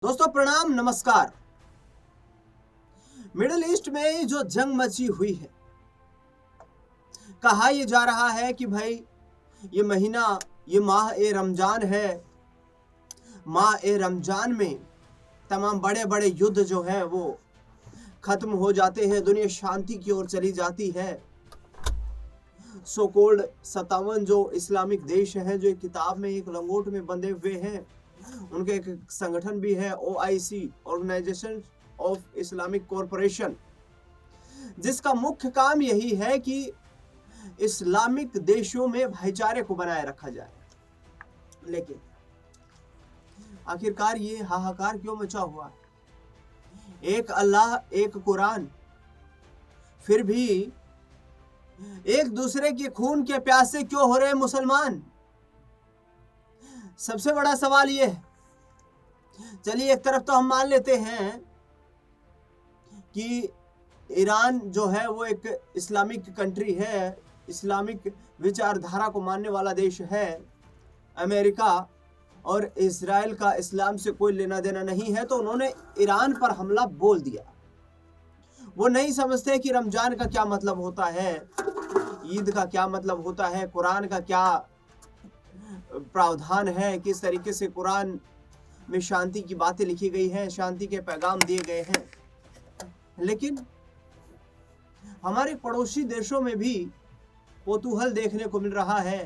दोस्तों प्रणाम नमस्कार। मिडिल ईस्ट में जो जंग मची हुई है, कहा यह जा रहा है कि भाई ये महीना, ये माह ए रमजान है। माह ए रमजान में तमाम बड़े बड़े युद्ध जो हैं वो खत्म हो जाते हैं, दुनिया शांति की ओर चली जाती है। सो कोल्ड 57 जो इस्लामिक देश हैं, जो एक किताब में एक लंगोट में बंधे हुए हैं, उनके एक संगठन भी है OIC, organisation of Islamic corporation, जिसका मुख्य काम यही है कि इस्लामिक देशों में भाईचारे को बनाए रखा जाए। लेकिन आखिरकार ये हाहाकार क्यों मचा हुआ है? एक अल्लाह, एक कुरान, फिर भी एक दूसरे के खून के प्यासे क्यों हो रहे मुसलमान? सबसे बड़ा सवाल ये है। चलिए एक तरफ तो हम मान लेते हैं कि ईरान जो है वो एक इस्लामिक कंट्री है, इस्लामिक विचारधारा को मानने वाला देश है। अमेरिका और इजराइल का इस्लाम से कोई लेना देना नहीं है, तो उन्होंने ईरान पर हमला बोल दिया। वो नहीं समझते कि रमजान का क्या मतलब होता है, ईद का क्या मतलब होता है, कुरान का क्या प्रावधान है, किस तरीके से कुरान में शांति की बातें लिखी गई हैं, शांति के पैगाम दिए गए हैं। लेकिन हमारे पड़ोसी देशों में भी कौतूहल देखने को मिल रहा है।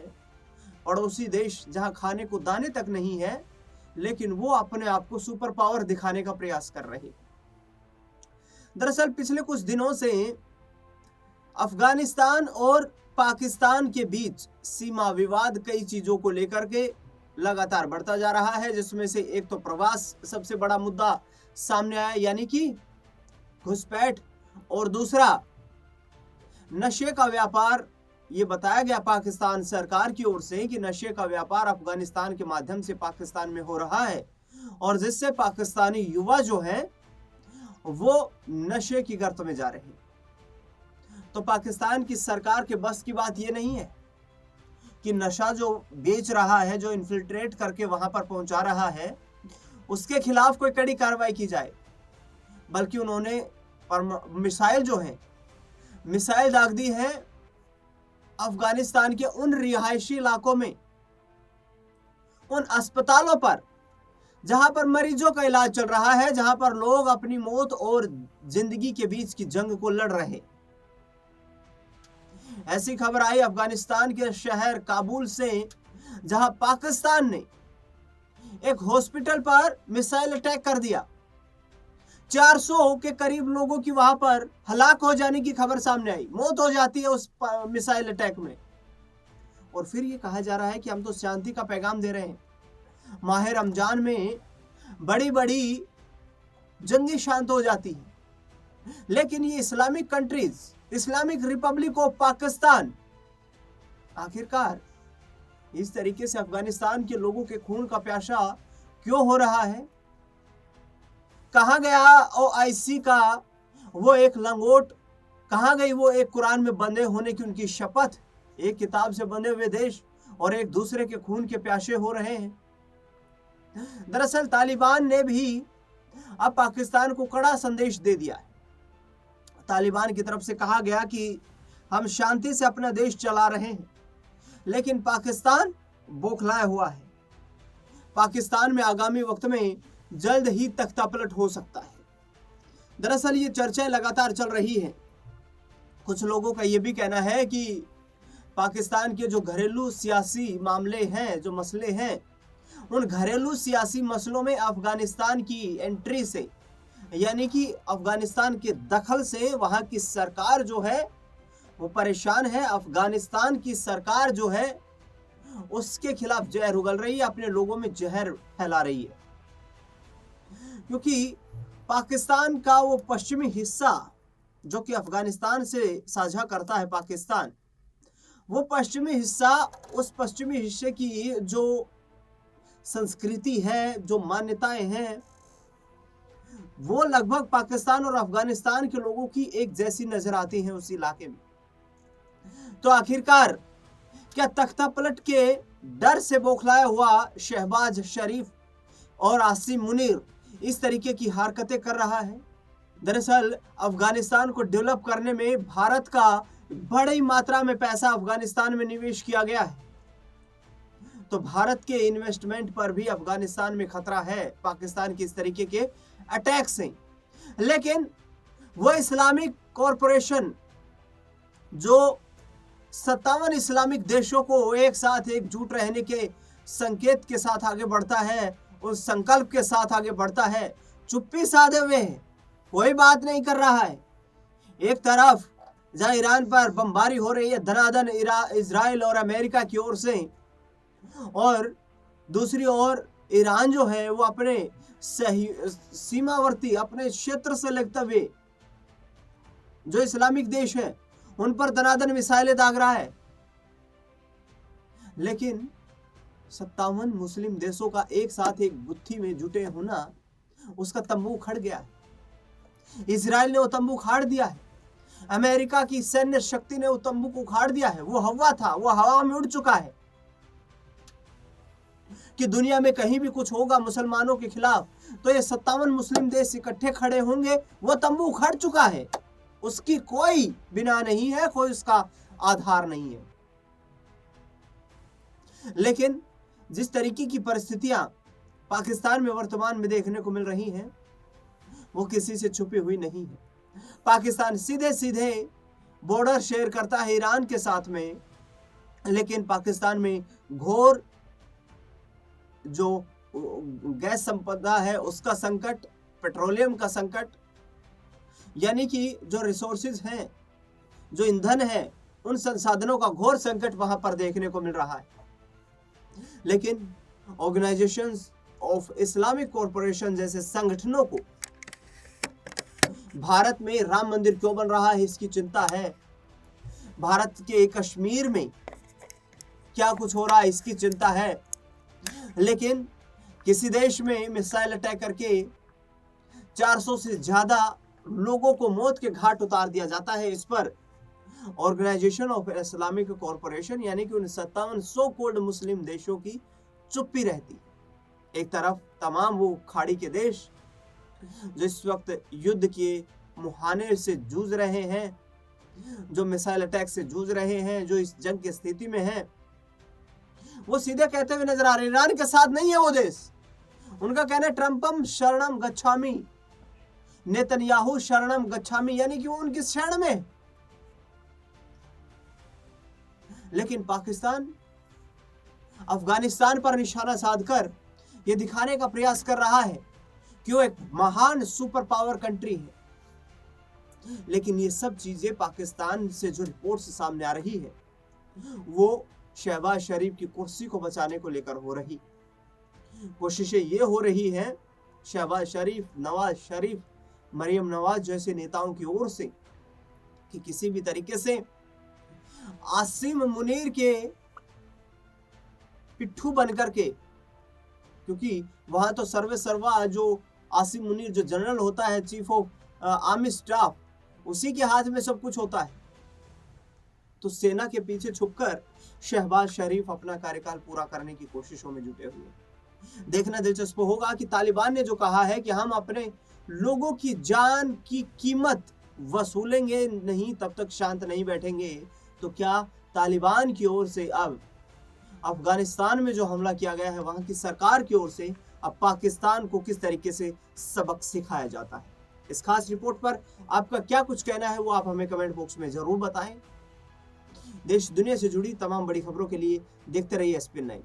पड़ोसी देश जहां खाने को दाने तक नहीं है, लेकिन वो अपने आप को सुपर पावर दिखाने का प्रयास कर रहे हैं। दरअसल पिछले कुछ दिनों से अफगानिस्तान और पाकिस्तान के बीच सीमा विवाद कई चीजों को लेकर के लगातार बढ़ता जा रहा है, जिसमें से एक तो प्रवास सबसे बड़ा मुद्दा सामने आया, यानी कि घुसपैठ, और दूसरा नशे का व्यापार। ये बताया गया पाकिस्तान सरकार की ओर से कि नशे का व्यापार अफगानिस्तान के माध्यम से पाकिस्तान में हो रहा है, और जिससे पाकिस्तानी युवा जो हैं वो नशे की गर्त में जा रहे हैं। तो पाकिस्तान की सरकार के बस की बात ये नहीं है कि नशा जो बेच रहा है, जो इन्फिल्ट्रेट करके वहां पर पहुंचा रहा है, उसके खिलाफ कोई कड़ी कार्रवाई की जाए, बल्कि उन्होंने मिसाइल जो है, मिसाइल दाग दी है अफगानिस्तान के उन रिहायशी इलाकों में, उन अस्पतालों पर जहां पर मरीजों का इलाज चल रहा है, जहां पर लोग अपनी मौत और जिंदगी के बीच की जंग को लड़ रहे। ऐसी खबर आई अफगानिस्तान के शहर काबुल से, जहां पाकिस्तान ने एक हॉस्पिटल पर मिसाइल अटैक कर दिया। 400 के करीब लोगों की वहां पर हलाक हो जाने की खबर सामने आई, मौत हो जाती है उस मिसाइल अटैक में। और फिर ये कहा जा रहा है कि हम तो शांति का पैगाम दे रहे हैं। माह रमजान में बड़ी बड़ी जंगी शांत हो जाती है, लेकिन ये Islamic countries, Islamic Republic of Pakistan, आखिरकार इस तरीके से अफगानिस्तान के लोगों के खून का प्यासा क्यों हो रहा है? कहां गया OIC का वो एक लंगोट? कहां गई वो एक कुरान में बंधे होने की उनकी शपथ? एक किताब से बंधे हुए देश और एक दूसरे के खून के प्यासे हो रहे हैं। दरअसल तालिबान ने भी अब पाकिस्तान को कड़ा संदेश दे दिया है। तालिबान की तरफ से कहा गया कि हम शांति से अपना देश चला रहे हैं, लेकिन पाकिस्तान बौखलाया हुआ है। पाकिस्तान में आगामी वक्त में जल्द ही तख्तापलट हो सकता है। दरअसल ये चर्चाएं लगातार चल रही हैं। कुछ लोगों का ये भी कहना है कि पाकिस्तान के जो घरेलू सियासी मामले हैं, जो मसले हैं, उन घरेलू सियासी मसलों में अफगानिस्तान की एंट्री से, यानी कि अफगानिस्तान के दखल से वहां की सरकार जो है वो परेशान है। अफगानिस्तान की सरकार जो है उसके खिलाफ जहर उगल रही है, अपने लोगों में जहर फैला रही है। क्योंकि पाकिस्तान का वो पश्चिमी हिस्सा जो कि अफगानिस्तान से साझा करता है पाकिस्तान, वो पश्चिमी हिस्सा, उस पश्चिमी हिस्से की जो संस्कृति है, जो मान्यताएं हैं, वो लगभग पाकिस्तान और अफगानिस्तान के लोगों की एक जैसी नजर आती हैं उस इलाके में। तो आखिरकार क्या तख्तापलट के डर से बौखलाया हुआ शहबाज शरीफ और आसिम मुनीर इस तरीके की हरकतें कर रहा है। दरअसल अफगानिस्तान को डेवलप करने में भारत का बड़ी मात्रा में पैसा अफगानिस्तान में निवेश किया गया है, तो भारत के इन्वेस्टमेंट पर भी अफगानिस्तान में खतरा है पाकिस्तान के इस तरीके के अटैक से। लेकिन वो इस्लामिक कॉरपोरेशन जो 57 इस्लामिक देशों को एक साथ एकजुट रहने के संकेत के साथ आगे बढ़ता है, उस संकल्प के साथ आगे बढ़ता है, चुप्पी साधे हुए है, कोई बात नहीं कर रहा है। एक तरफ जहां ईरान पर बमबारी हो रही है धनाधन इजराइल और अमेरिका की ओर से, और दूसरी ओर ईरान जो है वो अपने सीमावर्ती अपने क्षेत्र से लगते हुए जो इस्लामिक देश है उन पर धनाधन मिसाइलें दाग रहा है। लेकिन 57 मुस्लिम देशों का एक साथ एक गुत्थी में जुटे होना, उसका तंबू उखड़ गया है। इजराइल ने वो तंबू उखाड़ दिया है, अमेरिका की सैन्य शक्ति ने वो तंबू को उखाड़ दिया है। वो हवा था, वो हवा में उड़ चुका है कि दुनिया में कहीं भी कुछ होगा मुसलमानों के खिलाफ तो ये 57 मुस्लिम देश इकट्ठे खड़े होंगे। वो तंबू उखड़ चुका है, उसकी कोई बिना नहीं है, कोई उसका आधार नहीं है। लेकिन जिस तरीके की परिस्थितियां पाकिस्तान में वर्तमान में देखने को मिल रही हैं वो किसी से छुपी हुई नहीं है। पाकिस्तान सीधे सीधे बॉर्डर शेयर करता है ईरान के साथ में, लेकिन पाकिस्तान में घोर जो गैस संपदा है उसका संकट, पेट्रोलियम का संकट, यानी कि जो रिसोर्सेज हैं, जो ईंधन है, उन संसाधनों का घोर संकट वहां पर देखने को मिल रहा है। लेकिन ऑर्गेनाइजेशंस ऑफ इस्लामिक कॉरपोरेशन जैसे संगठनों को भारत में राम मंदिर क्यों बन रहा है इसकी चिंता है, भारत के कश्मीर में क्या कुछ हो रहा है इसकी चिंता है। लेकिन किसी देश में मिसाइल अटैक करके 400 से ज्यादा लोगों को मौत के घाट उतार दिया जाता है, इस पर ऑर्गेनाइजेशन ऑफ इस्लामिक कॉरपोरेशन यानी कि उन 57 सो कॉल्ड मुस्लिम देशों की चुप्पी रहती। एक तरफ तमाम वो खाड़ी के देश जो इस वक्त युद्ध के मुहाने से जूझ रहे हैं, जो मिसाइल अटैक से जूझ रहे हैं, जो इस जंग की स्थिति में हैं, वो सीधे कहते हुए नजर आ रहे हैं ईरान के साथ नहीं है वो देश। उनका कहना है ट्रंपम शरणम गच्छामी, नेतन्याहू शरणम गच्छामी, यानी कि वो उनकी शरण में। लेकिन पाकिस्तान अफगानिस्तान पर निशाना साधकर यह दिखाने का प्रयास कर रहा है कि वो एक महान सुपर पावर कंट्री है। लेकिन ये सब चीजें पाकिस्तान से जो रिपोर्ट्स सामने आ रही है वो शहबाज शरीफ की कुर्सी को बचाने को लेकर हो रही कोशिशें ये हो रही हैं, शहबाज शरीफ, नवाज शरीफ, मरियम नवाज जैसे नेताओं की ओर से, कि किसी भी तरीके से आसिम मुनीर के पिट्ठू बनकर के, क्योंकि वहां तो सर्वे सर्वा जो आसिम मुनीर जो जनरल होता है, चीफ ऑफ आर्मी स्टाफ, उसी के हाथ में सब कुछ होता है, तो सेना के पीछे छुपकर शहबाज शरीफ अपना कार्यकाल पूरा करने की कोशिशों में जुटे हुए। देखना दिलचस्प होगा कि तालिबान ने जो कहा है कि हम अपने लोगों की जान की कीमत वसूलेंगे नहीं, तब तक शांत नहीं बैठेंगे, तो क्या तालिबान की ओर से अब अफगानिस्तान में जो हमला किया गया है वहां की सरकार की ओर से अब पाकिस्तान को किस तरीके से सबक सिखाया जाता है। इस खास रिपोर्ट पर आपका क्या कुछ कहना है वो आप हमें कमेंट बॉक्स में जरूर बताएं। देश दुनिया से जुड़ी तमाम बड़ी खबरों के लिए देखते रहिए SPN9।